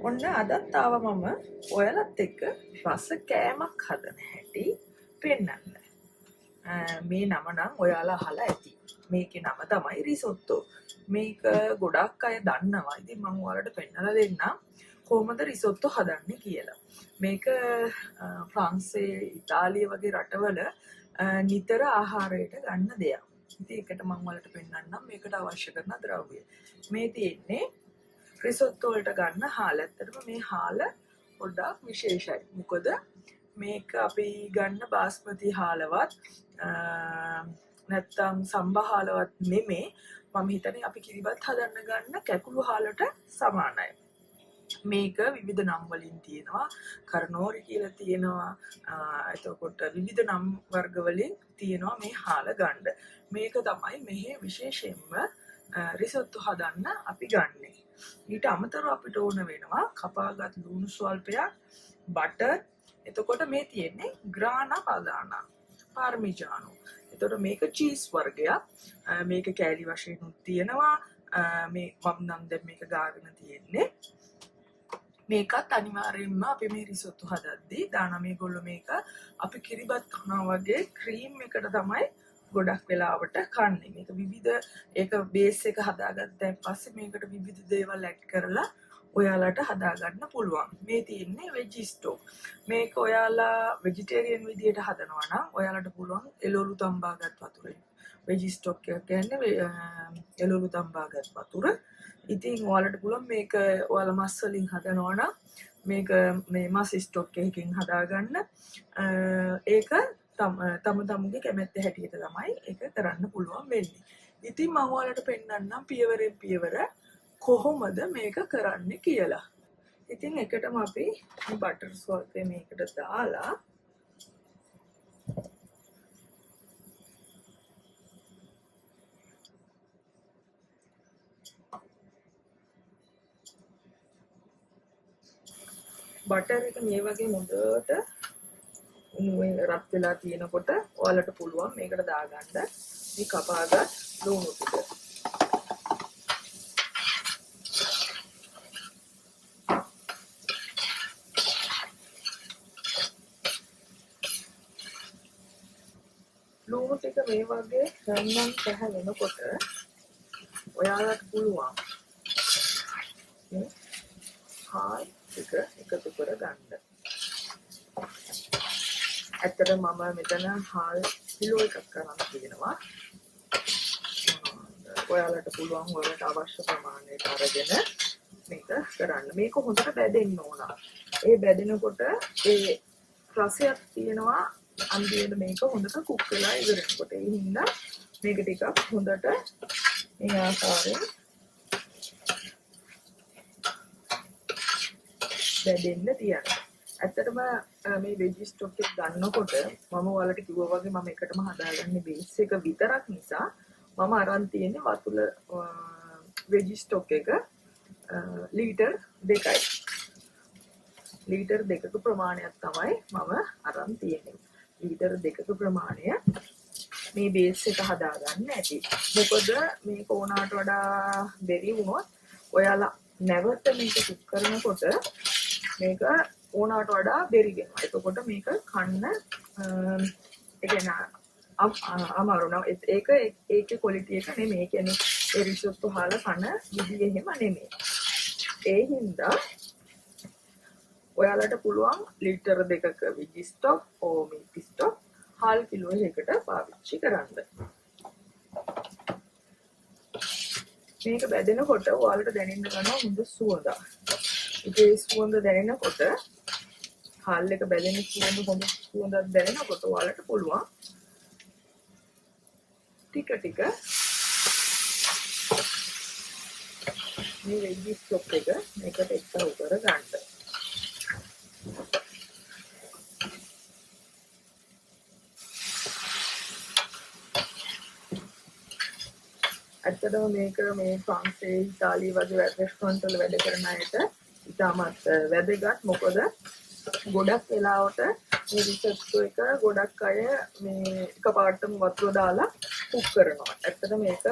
ඔන්න අදත් ආවා මම ඔයාලත් එක්ක රස කෑමක් හදන හැටි පෙන්නන්න. මේ නම නම් ඔයාලා අහලා ඇති. මේකේ නම තමයි රිසොට්ටෝ. මේක ගොඩක් අය දන්නවා. ඉතින් මම ඔයාලට පෙන්නලා දෙන්නම් කොහොමද රිසොට්ටෝ හදන්නේ කියලා. මේක ප්‍රංශයේ ඉතාලිය වගේ රටවල නිතර ආහාරයට ගන්න දෙයක්. ඉතින් ඒකට මම ඔයාලට පෙන්නන්නම් මේකට අවශ්‍ය කරන ද්‍රව්‍ය. මේ තියෙන්නේ රිසොට්ටෝ වලට ගන්න හාල. ඇත්තටම මේ හාල පොඩ්ඩක් විශේෂයි. මොකද මේක අපි ගන්න බාස්මති හාලවත් නැත්තම් සම්බා හාලවත් නෙමේ. මම හිතන්නේ අපි කිරිබත් හදන්න ගන්න කැකුළු හාලට සමානයි. මේක විවිධ නම් වලින් තියෙනවා. කරනෝරි කියලා තියෙනවා. එතකොට විවිධ නම් වර්ග වලින් තියෙනවා මේ හාල ගන්න. මේක තමයි මෙහි විශේෂයෙන්ම රිසොට්ටෝ හදන්න අපි ගන්නෙ. ඊට අමතරව අපිට ඕන වෙනවා කපාගත් ලුණු ස්වල්පයක්, බටර්. එතකොට මේ තියෙන්නේ ග්‍රානා පදානා, පාර්මිජානෝ. එතකොට මේක චීස් වර්ගයක්. මේක කෑලි වශයෙන් තියෙනවා. මේ මම නම් දැන් මේක ගාගෙන තියෙන්නේ. මේකත් අනිවාර්යයෙන්ම අපි මේ රිසොට්ටෝ හදද්දී දාන මේගොල්ලෝ මේක අපි කිරිබත් කනවා වගේ ක්‍රීම් එකට තමයි ගොඩක් වෙලාවට කන්නේ. මේක විවිධ ඒක බේස් එක හදාගත්තන් පස්සේ මේකට විවිධ දේවල් ඇඩ් කරලා ඔයාලට හදාගන්න පුළුවන්. මේ තියෙන්නේ වෙජි ස්ටොක්. මේක ඔයාලා වෙජිටේරියන් විදියට හදනවා නම් ඔයාලට පුළුවන් එළවලු තම්බාගත් වතුරෙන්. වෙජි ස්ටොක් කියන්නේ එළවලු තම්බාගත් වතුර. ඉතින් ඔයාලට පුළුවන් මේක ඔයාලා මස් වලින් හදනවා නම් මේක මේ මස් ස්ටොක් එකකින් හදාගන්න. ඒක තම තමුගේ කැමැත්ත හැටියට තමයි ඒක කරන්න පුළුවන් වෙන්නේ. ඉතින් මම ඔයාලට පෙන්නන්නම් පියවරෙන් පියවර කොහොමද මේක කරන්නේ කියලා. ඉතින් එකටම අපි බටර් ස්වල්පේ මේකට දාලා බටර් එක මේ වගේ මුදට රත් වෙලා තියෙනකොට ඔයාලට පුළුවන් මේකට දාගන්න මේ කපාගත් ලුණු ටික. ලුණු ටික මේ වගේ රන්නම් පැහැලෙනකොට ඔයාලට පුළුවන් මේ හාල් ටික එකතු කර ගන්න. ඇත්තට මම මෙතන හාල් කිලෝ එකක් කරන් තියෙනවා. ඔයාලට පුළුවන් ඔයාලට අවශ්‍ය ප්‍රමාණයට අරගෙන මේක කරන්න. මේක හොඳට බැදෙන්න ඕන. ඒ බැදෙනකොට ඒ රසයක් තියෙනවා අන්තිමට මේක හොඳට කුක් වෙලා ඉවර වෙනකොට. ඒ හින්දා මේක ටිකක් හොඳට මේ ආකාරයෙන් බැදෙන්න තියන්න. ඇත්තටම මේ වෙජි ස්ටොක් එක ගන්නකොට මම ඔයාලට කිව්වා වගේ මම එකටම හදාගන්නේ බේස් එක විතරක් නිසා මම අරන් තියෙන්නේ වතුල වෙජි ස්ටොක් එක ලීටර් 2යි. ලීටර් 2ක ප්‍රමාණයක් තමයි මම අරන් තියෙන්නේ. ලීටර් 2ක ප්‍රමාණය මේ බේස් එක හදාගන්න ඇති. මොකද මේක ඕනාට වඩා බැරි වුණොත් ඔයාලා නැවත මේක කුක් කරනකොට මේක ඕනාට වඩා බැරි වෙනවා. එතකොට මේක කන්න ඒ කියන්නේ අමාරු නෝ. ඒක ඒකේ ක්වොලිටි එක නෙමෙයි. ඒ කියන්නේ ඒ රිසොට්ටෝ හාල කන විදිහ එහෙම නෙමෙයි. ඒ හින්දා ඔයාලට පුළුවන් ලීටර් 2ක වෙජි ස්ටොක් ඕ මීට් ස්ටොක් හාල් කිලෝ එකකට පාවිච්චි කරන්න. මේක බැදෙනකොට ඔයාලට දැනෙන්න ගන්නවා හොඳ සුවඳක්. ඒ සුවඳ දැනෙනකොට හාල් එක බැදෙන හොඳ සුවඳක් දැනෙනකොට ඔයාලට පුළුවන් ටික ටික මේ වෙජි ස්ටොක් එක මේකට එක්තරා කර ගන්න. ඇත්තටම මේක මේ ප්‍රංශයේ ඉතාලිය වගේ රෙස්ටොරන්ට් වල වැඩ කරන අයට ඉතාමත් වැදගත්. මොකද ගොඩක් වෙලාවට මේ රිසොට්ටෝ එක ගොඩක් අය මේ එකපාරටම වතුර දාලා කුක් කරනවා. ඇත්තට මේක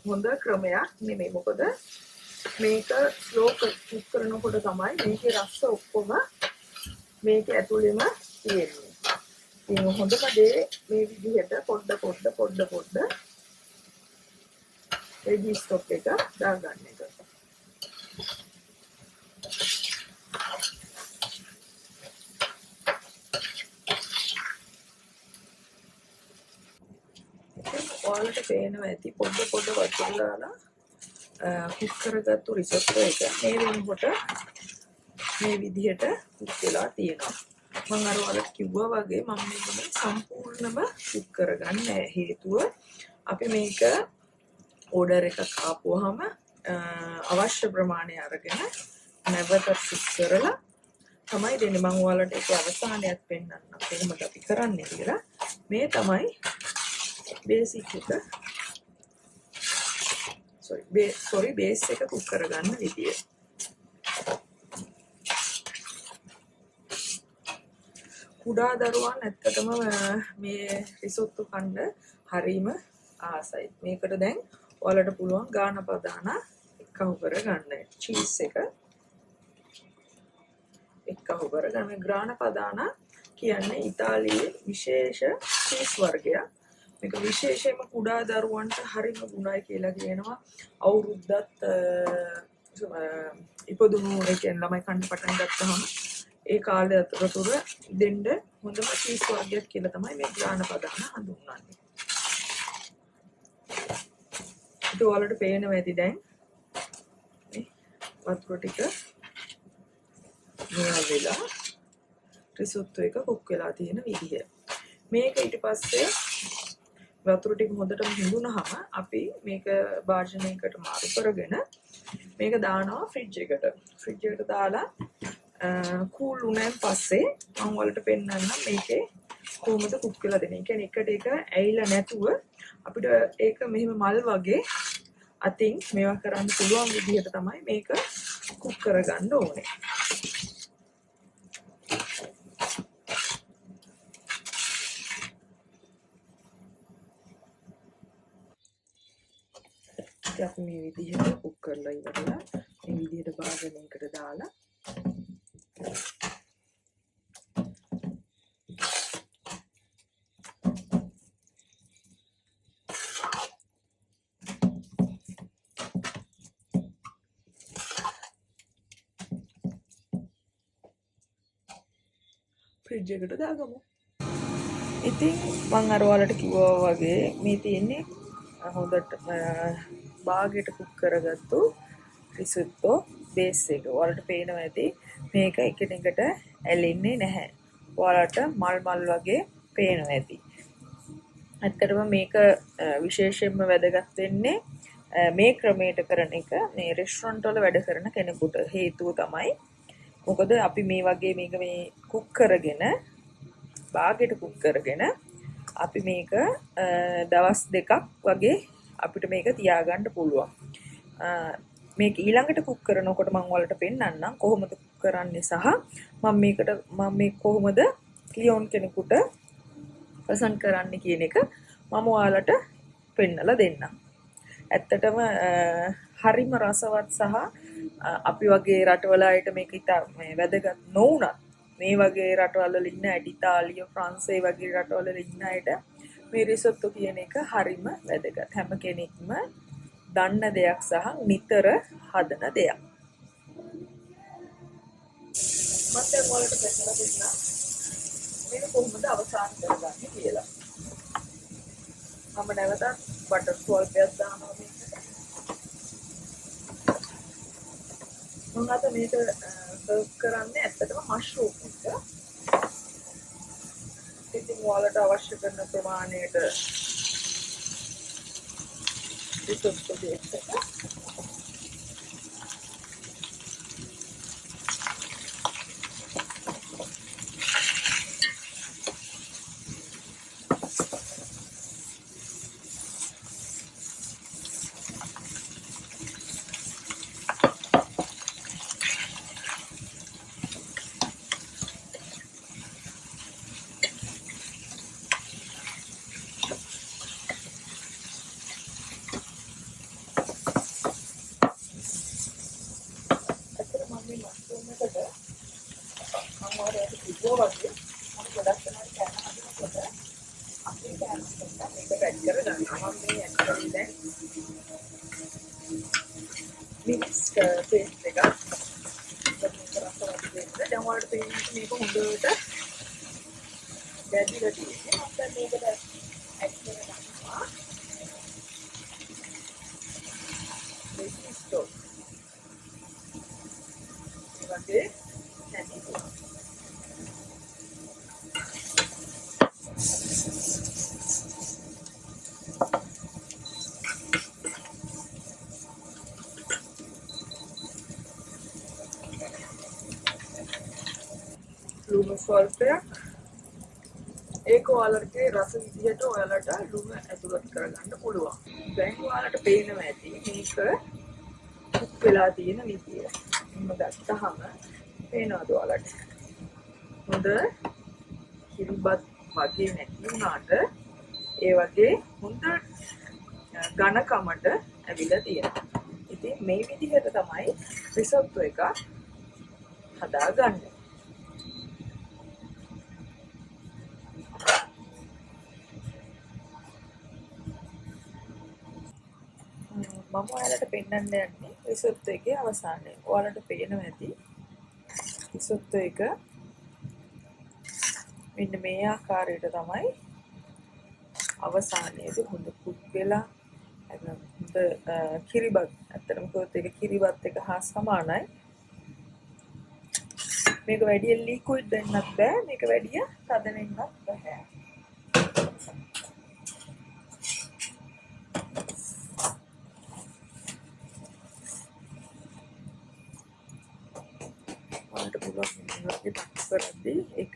හොඳ ක්‍රමයක් නෙමෙයි. මොකද මේක ස්ලෝ කුක් කරනකොට තමයි මේකේ රස ඔක්කොම මේක ඇතුළෙම තියෙන්නේ. ඉතින් හොඳම දේ මේ විදිහට පොඩ්ඩ රෙඩි ස්ටොක් එක දාගන්න එක. ඔයාලට පේනවා ඇති පොඩ වතුර දාලා කුක් කරගත්තු රිසොට්ටෝ එක මේ වෙනකොට මේ විදිහට කුක් වෙලා තියෙනවා. මම අර ඔයාලට කිව්වා වගේ මම මේක සම්පූර්ණම කුක් කරගන්න හේතුව අපි මේක ඕඩර් එකක් ආපුවාම අවශ්‍ය ප්‍රමාණය අරගෙන නැවත කුක් කරලා තමයි දෙන්නේ. මම ඔයාලට ඒක අවසානයක් පෙන්නන්නම් කොහොමද අපි කරන්නේ කියලා. මේ තමයි බේසික් එක බේස් එක කුක් කරගන්න විදිය. කුඩා දරුවන් ඇත්තටම මේ රිසොට්ටු කන්න හරීම ආසයි. මේකට දැන් ඔයාලට පුළුවන් ගාන පදාන එක්කහු කරගන්න. චීස් එක එක්කහු කරගන්න. මේ ග්‍රාන පදාන කියන්නේ ඉතාලියේ විශේෂ චීස් වර්ගයක්. මේක විශේෂයෙන්ම කුඩා දරුවන්ට හරිම ගුණයි කියලා කියනවා. අවුරුද්දත් ඉපදුණු ඒ කියන්නේ ළමයි කන්න පටන් ගත්තාම ඒ කාලය අතරතුර දෙන්න හොඳම චීස් වර්ගයක් කියලා තමයි මේ ග්‍රාන පදාන හඳුන්වන්නේ. ඒක ඔයාලට පේනවා ඇති දැන් වතුර ටික මෙයා වෙලා රිසොට්ටෝ එක කුක් වෙලා තියෙන විදිය. මේක ඊට පස්සේ වතුර ටික හොඳටම හිඳුනහම අපි මේක භාජනයකට මාරු කරගෙන මේක දානවා ෆ්‍රිජ් එකට. ෆ්‍රිජ් එකට දාලා කූල් වුණාන් පස්සේ මම ඔයාලට පෙන්නන්නම් මේකේ කොහොමද කුක් වෙලා දෙන්නේ. ඒ කියන්නේ එකට එක ඇයිලා නැතුව අපිට ඒක මෙහෙම මල් වගේ අතින් මේවා කරන්න පුළුවන් විදිහට තමයි මේක කුක් කරගන්න ඕනේ. අපි මේ විදිහට කුක් කරලා ඉවරලා මේ විදිහට භාජනයකට දාලා ෆ්‍රිජ් එකට දාගමු. ඉතින් මම අර ඔයාලට කිව්වා වගේ මේ තියෙන්නේ හොඳට බාගෙට කුක් කරගත්තු රිසොට්ටෝ බේස් එක. ඔයාලට පේනවා ඇති මේක එකිනෙකට ඇලෙන්නේ නැහැ. ඔයාලට මල් වගේ පේනවා ඇති. ඇත්තටම මේක විශේෂයෙන්ම වැදගත් වෙන්නේ මේ ක්‍රමයට කරන එක මේ රෙස්ටොරන්ට් වල වැඩ කරන කෙනෙකුට. හේතුව තමයි මොකද අපි මේ වගේ මේක මේ කුක් කරගෙන බාගෙට කුක් කරගෙන අපි මේක දවස් දෙකක් වගේ අපිට මේක තියාගන්න පුළුවන්. මේක ඊළඟට කුක් කරනකොට මම ඔයාලට පෙන්නන්නම් කොහොමද කුක් කරන්නේ සහ මම මේ කොහොමද ක්ලියෝන් කෙනෙකුට ප්‍රසන්ට් කරන්න කියන එක මම ඔයාලට පෙන්නලා දෙන්නම්. ඇත්තටම හරිම රසවත් සහ අපි වගේ රටවල අයට මේක ඉතා වැදගත් නොවුණත් මේ වගේ රටවල ඉන්න අයට ඉතාලිය ප්‍රංශය වගේ රටවල ඉන්න අයට මේ රිසොට්ටෝ කියන එක හරිම වැදගත්. හැම කෙනෙක්ම දන්න දෙයක් සහ නිතර හදන දෙයක්. මම දැන් ඔයාලට පෙන්නලා දෙන්නම් මේක කොහොමද අවසන් කරගන්නේ කියලා. මම නැවතත් බටර් ස්වල්පයක් දානවා මේකට. මම අද මේක සර්ව් කරන්නේ ඇත්තටම මෂ්රූම් එක. ඉතින් ඔයාලට අවශ්‍ය කරන ප්‍රමාණයට රිසොට්ටෝ බේස් එක අනිවාර්යයෙන් කිව්වා වගේ මම ගොඩක් වෙනවා කෑම හදනකොට අපේ කෑමකට මේක පැක් කරගන්නවා. මම මේ ඇක්චුලි දැන් මික්ස් පේස්ට් එකක් මේක රසවත් දෙන්න. දැන් ඔයාලට පේන්නේ මේක හොඳට දැඩිලා තියෙන්නේ. මම දැන් මේකට ඇඩ් කරගන්නවා. Baking stock. ඒ වගේ නැති ලුණු ස්වල්පයක් ඒක ඔයාලගේ රස විදිහට ඔයාලට ලුණු ඇතුළත් කරගන්න පුළුවන්. දැන් ඔයාලට පේනවා ඇති මේක කුක් වෙලා තියෙන විදිය. මම ගත්තාම පේනවද ඔයාලට? හොඳ කිරිබත් වගේ නැති වුණාට ඒ වගේ හොඳ ඝනකමට ඇවිල්ලා තියෙනවා. ඉතින් මේ විදිහට තමයි රිසොට්ටෝ එක හදාගන්නේ. මම ඔයාලට පෙන්වන්න යන්නේ රිසොට්ටෝ එකේ අවසානය. ඔයාලට පේනවා ඇති රිසොට්ටෝ එක මෙන්න මේ ආකාරයට තමයි අවසානයේදී හොඳ කුක් වෙලා හොඳ කිරිබත් ඇත්තටම කිව්වොත් ඒක කිරිබත් එක හා සමානයි. මේක වැඩි ලික්විඩ් දෙන්නත් බෑ. මේක වැඩි තද වෙන්නත් බෑ. ඔයාලට පුළුවන් මේ වගේ බක්ස් කරද්දී ඒක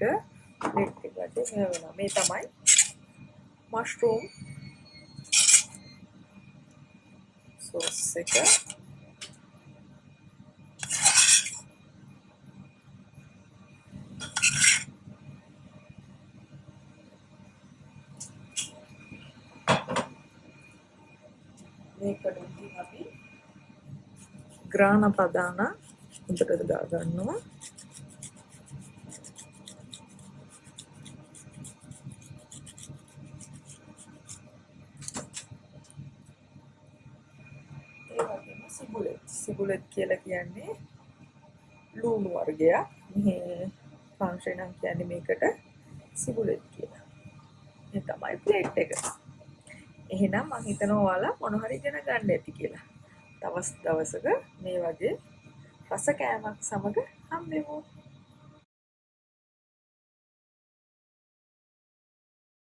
ප්ලේට් එකට ගන්නවා. මේ තමයි මෂ්රූම් සෝස් එක. මේකට ඉතින් අපි ග්‍රානා පදාන හොඳට දා ගන්නවා. ඒ වගේම සිබුලෙත් කියලා කියන්නේ ලුණු වර්ගයක්. මේ ෆන්ක්ෂන් නම් කියන්නේ මේකට සිබුලෙත් කියලා. මේ තමයි ප්ලේට් එක. එහෙනම් මම හිතනවා ඔයාලා මොන හරි ඉගෙන ගන්න ඇති කියලා. දවසක මේ වගේ රස කෑමක් සමග හම්බෙමු.